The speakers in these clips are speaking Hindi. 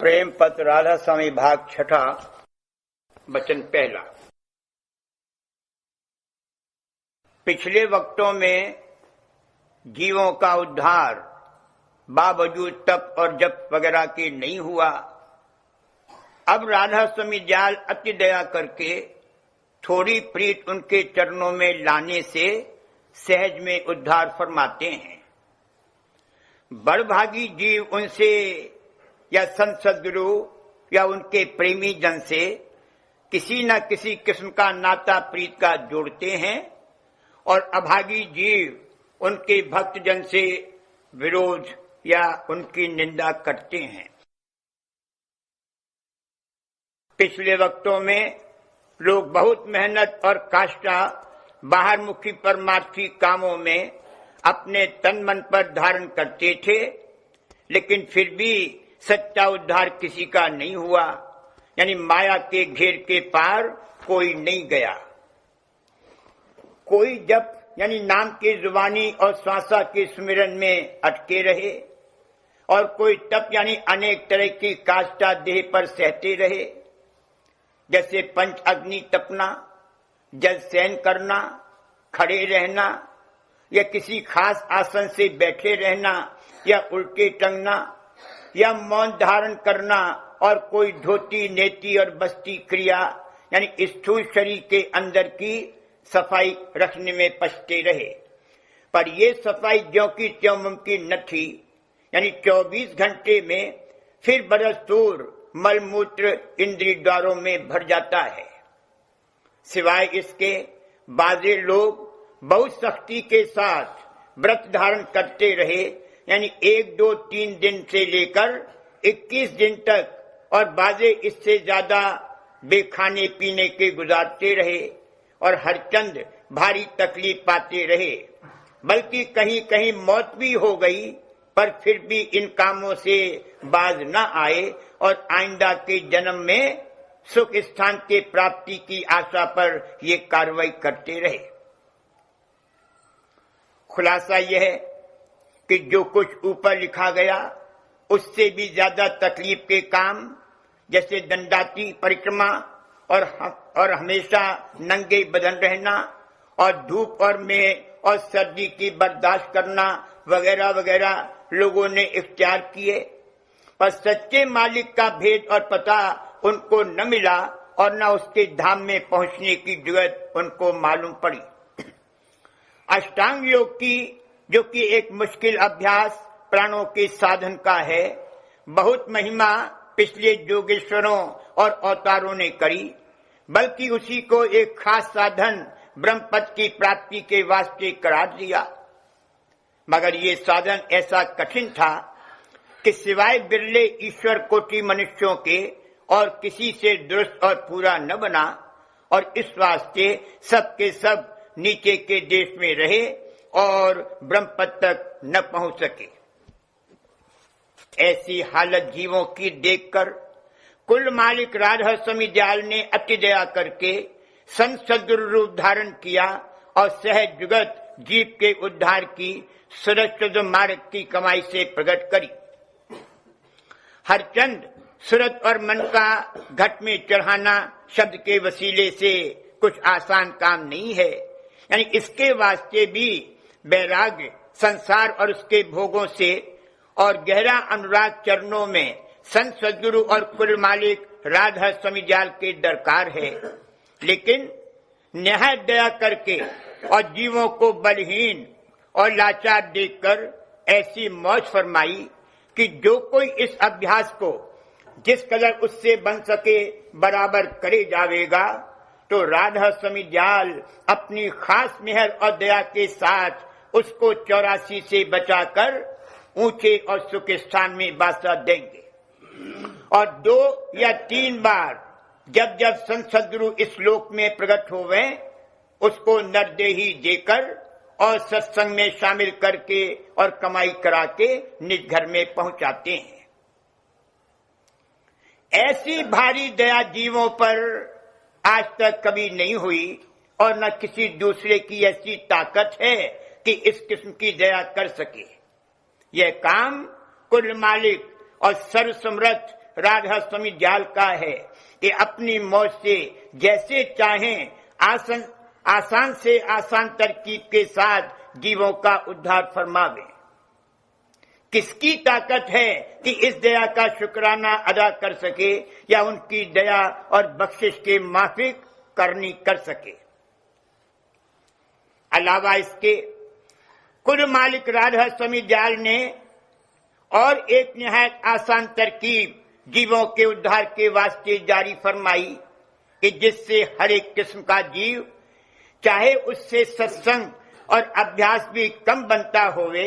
प्रेम पत्र राधा स्वामी भाग छठा वचन पहला। पिछले वक्तों में जीवों का उद्धार बावजूद तप और जप वगैरह के नहीं हुआ। अब राधा स्वामी दयाल अति दया करके थोड़ी प्रीत उनके चरणों में लाने से सहज में उद्धार फरमाते हैं। बड़भागी जीव उनसे या संत सद्गुरु या उनके प्रेमी जन से किसी न किसी किस्म का नाता प्रीत का जोड़ते हैं और अभागी जीव उनके भक्त जन से विरोध या उनकी निंदा करते हैं। पिछले वक्तों में लोग बहुत मेहनत और काष्ठा बाहरमुखी परमार्थी कामों में अपने तन मन पर धारण करते थे, लेकिन फिर भी सच्चा उद्धार किसी का नहीं हुआ। यानी माया के घेर के पार कोई नहीं गया। कोई जप यानी नाम के जुबानी और श्वासा के स्मरण में अटके रहे और कोई तप यानी अनेक तरह की काष्ठा देह पर सहते रहे, जैसे पंच अग्नि तपना, जल शयन करना, खड़े रहना या किसी खास आसन से बैठे रहना या उल्टे टंगना या मौन धारण करना और कोई धोती नेति और बस्ती क्रिया यानी स्थूल शरीर के अंदर की सफाई रखने में पछते रहे। पर ये सफाई ज्यों की त्यों मुमकिन न थी। यानी 24 घंटे में फिर बरस दूर मलमूत्र इंद्रिय द्वारों में भर जाता है। सिवाय इसके बाजे लोग बहुत सख्ती के साथ व्रत धारण करते रहे, यानी 1, 2, 3 दिन से लेकर 21 दिन तक, और बाजे इससे ज्यादा बेखाने पीने के गुजारते रहे और हर चंद भारी तकलीफ पाते रहे। बल्कि कहीं कहीं मौत भी हो गई, पर फिर भी इन कामों से बाज न आए और आइंदा के जन्म में सुख स्थान के प्राप्ति की आशा पर ये कार्रवाई करते रहे। खुलासा यह है कि जो कुछ ऊपर लिखा गया उससे भी ज्यादा तकलीफ के काम, जैसे दंडाती परिक्रमा और हमेशा नंगे बदन रहना और धूप और मेह और सर्दी की बर्दाश्त करना वगैरह वगैरह लोगों ने इख्तियार किए, पर सच्चे मालिक का भेद और पता उनको न मिला और न उसके धाम में पहुंचने की जरूरत उनको मालूम पड़ी। अष्टांग योग की, जो कि एक मुश्किल अभ्यास प्राणों के साधन का है, बहुत महिमा पिछले योगेश्वरों और अवतारों ने करी, बल्कि उसी को एक खास साधन ब्रह्म पद की प्राप्ति के वास्ते करार दिया। मगर ये साधन ऐसा कठिन था कि सिवाय बिरले ईश्वर कोटि मनुष्यों के और किसी से दुरुस्त और पूरा न बना, और इस वास्ते सबके सब नीचे के देश में रहे और ब्रह्म पद तक न पहुंच सके। ऐसी हालत जीवों की देखकर कुल मालिक राधा स्वामी दयाल ने अति दया करके संत सद्गुरु रूप धारण किया और सहज जुगत जीव के उद्धार की सुरक्षित मार्ग की कमाई से प्रकट करी। हरचंद सूरत और मन का घट में चढ़ाना शब्द के वसीले से कुछ आसान काम नहीं है। यानी इसके वास्ते भी वैराग्य, संसार और उसके भोगों से और गहरा अनुराग चरणों में संत सद्गुरु और कुल मालिक राधा स्वामी दयाल के दरकार है। लेकिन न्याय दया करके और जीवों को बलहीन और लाचार देखकर ऐसी मौज फरमाई कि जो कोई इस अभ्यास को जिस कदर उससे बन सके बराबर करे जावेगा, तो राधा स्वामी दयाल अपनी खास मेहर और दया के साथ उसको 84 से बचाकर ऊंचे और सुख स्थान में बासा देंगे। और 2 या 3 बार जब जब संत सद्गुरु इस लोक में प्रकट होवे, उसको नरदेही देकर और सत्संग में शामिल करके और कमाई करा के निज घर में पहुंचाते हैं। ऐसी भारी दया जीवों पर आज तक कभी नहीं हुई और न किसी दूसरे की ऐसी ताकत है कि इस किस्म की दया कर सके। यह काम कुल मालिक और सर्वसमर्थ राधा स्वामी जाल का है कि अपनी मौज से जैसे चाहें आसान से आसान तरकीब के साथ जीवों का उद्धार फरमावे। किसकी ताकत है कि इस दया का शुक्राना अदा कर सके या उनकी दया और बख्शिश के माफिक करनी कर सके। अलावा इसके कुल मालिक राधा स्वामी जाल ने और एक निहायत आसान तरकीब जीवों के उद्धार के वास्ते जारी फरमाई कि जिससे हर एक किस्म का जीव चाहे उससे सत्संग और अभ्यास भी कम बनता होवे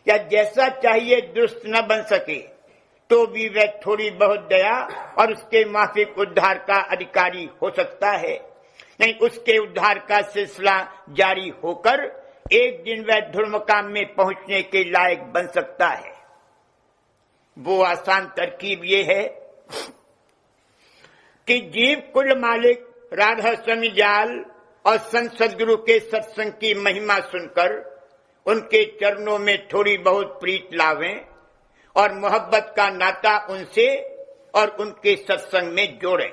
या जैसा चाहिए दुरुस्त न बन सके तो भी वह थोड़ी बहुत दया और उसके माफिक उद्धार का अधिकारी हो सकता है। नहीं, उसके उद्धार का सिलसिला जारी होकर एक दिन वह ध्रुव मुकाम में पहुंचने के लायक बन सकता है। वो आसान तरकीब ये है कि जीव कुल मालिक राधा स्वामी जाल और संत सदगुरु के सत्संग की महिमा सुनकर उनके चरणों में थोड़ी बहुत प्रीत लावें और मोहब्बत का नाता उनसे और उनके सत्संग में जोड़ें।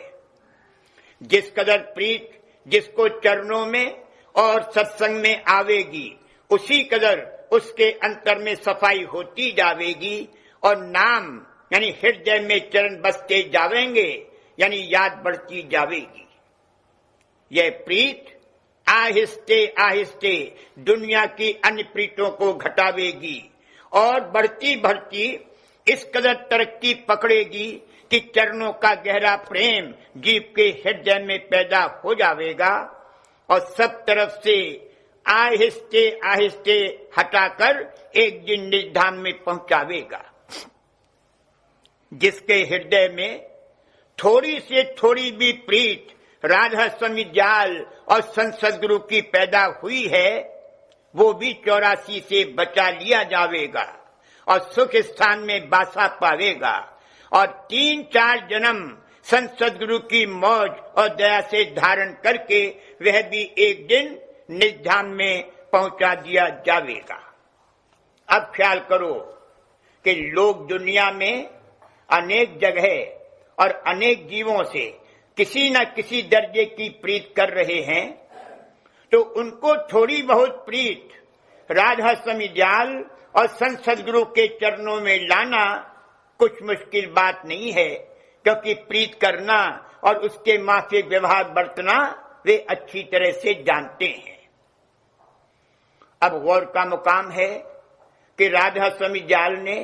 जिस कदर प्रीत जिसको चरणों में और सत्संग में आवेगी उसी कदर उसके अंतर में सफाई होती जावेगी और नाम यानी हृदय में चरण बसते जावेंगे यानी याद बढ़ती जावेगी। यह प्रीत आहिस्ते आहिस्ते दुनिया की अन्य प्रीतों को घटावेगी और बढ़ती बढ़ती इस कदर तरक्की पकड़ेगी कि चरणों का गहरा प्रेम जीव के हृदय में पैदा हो जावेगा और सब तरफ से आहिस्ते आहिस्ते हटाकर एक दिन निज धाम में पहुंचावेगा। जिसके हृदय में थोड़ी से थोड़ी भी प्रीत राधा स्वामी जाल और संत सदगुरु की पैदा हुई है वो भी 84 से बचा लिया जावेगा और सुख स्थान में बासा पावेगा और 3-4 जन्म संत सदगुरु की मौज और दया से धारण करके वह भी एक दिन निज धाम में पहुंचा दिया जावेगा। अब ख्याल करो कि लोग दुनिया में अनेक जगह और अनेक जीवों से किसी न किसी दर्जे की प्रीत कर रहे हैं तो उनको थोड़ी बहुत प्रीत राधा स्वामी जाल और संत सदगुरु के चरणों में लाना कुछ मुश्किल बात नहीं है, क्योंकि प्रीत करना और उसके माफिक व्यवहार बरतना वे अच्छी तरह से जानते हैं। अब गौर का मुकाम है कि राधा स्वामी जाल ने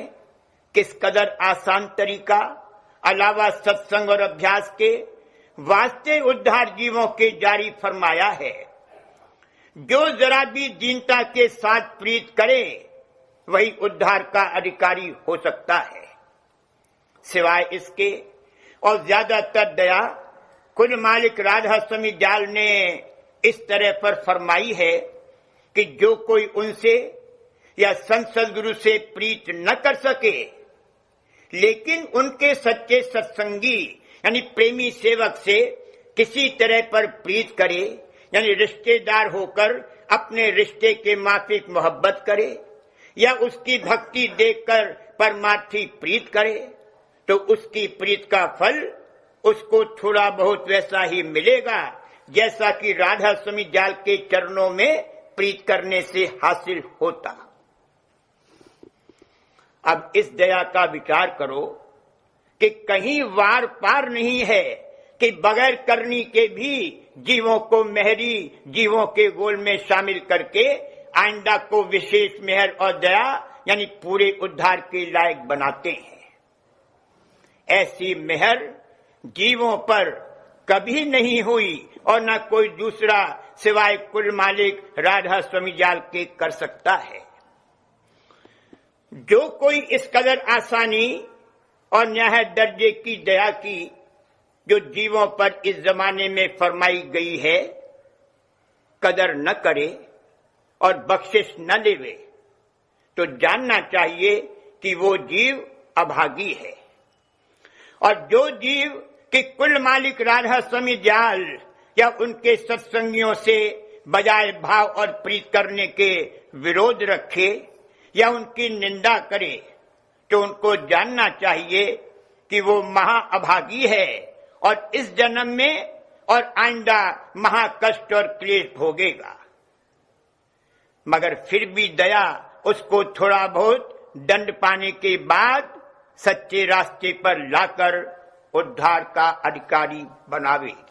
किस कदर आसान तरीका अलावा सत्संग और अभ्यास के वास्ते उद्धार जीवों के जारी फरमाया है। जो जरा भी दीनता के साथ प्रीत करे वही उद्धार का अधिकारी हो सकता है। सिवाय इसके और ज्यादातर दया कुल मालिक राधा स्वामी जाल ने इस तरह पर फरमाई है कि जो कोई उनसे या संत सदगुरु से प्रीत न कर सके लेकिन उनके सच्चे सत्संगी यानी प्रेमी सेवक से किसी तरह पर प्रीत करे यानी रिश्तेदार होकर अपने रिश्ते के माफिक मोहब्बत करे या उसकी भक्ति देखकर परमार्थी प्रीत करे तो उसकी प्रीत का फल उसको थोड़ा बहुत वैसा ही मिलेगा जैसा कि राधा स्वामी जाल के चरणों में प्रीत करने से हासिल होता। अब इस दया का विचार करो कि कहीं वार पार नहीं है कि बगैर करनी के भी जीवों को मेहरी जीवों के गोल में शामिल करके आइंदा को विशेष मेहर और दया यानी पूरे उद्धार के लायक बनाते हैं। ऐसी मेहर जीवों पर कभी नहीं हुई और न कोई दूसरा सिवाय कुल मालिक राधा स्वामी जाल के कर सकता है। जो कोई इस कदर आसानी और न्याय दर्जे की दया की जो जीवों पर इस जमाने में फरमाई गई है कदर न करे और बख्शिश न लेवे तो जानना चाहिए कि वो जीव अभागी है। और जो जीव कि कुल मालिक राधा स्वामी जाल या उनके सत्संगियों से बजाय भाव और प्रीत करने के विरोध रखे या उनकी निंदा करे तो उनको जानना चाहिए कि वो महाअभागी है और इस जन्म में और आइंदा महाकष्ट और क्लेश भोगेगा, मगर फिर भी दया उसको थोड़ा बहुत दंड पाने के बाद सच्चे रास्ते पर लाकर उद्धार का अधिकारी बनावेगी।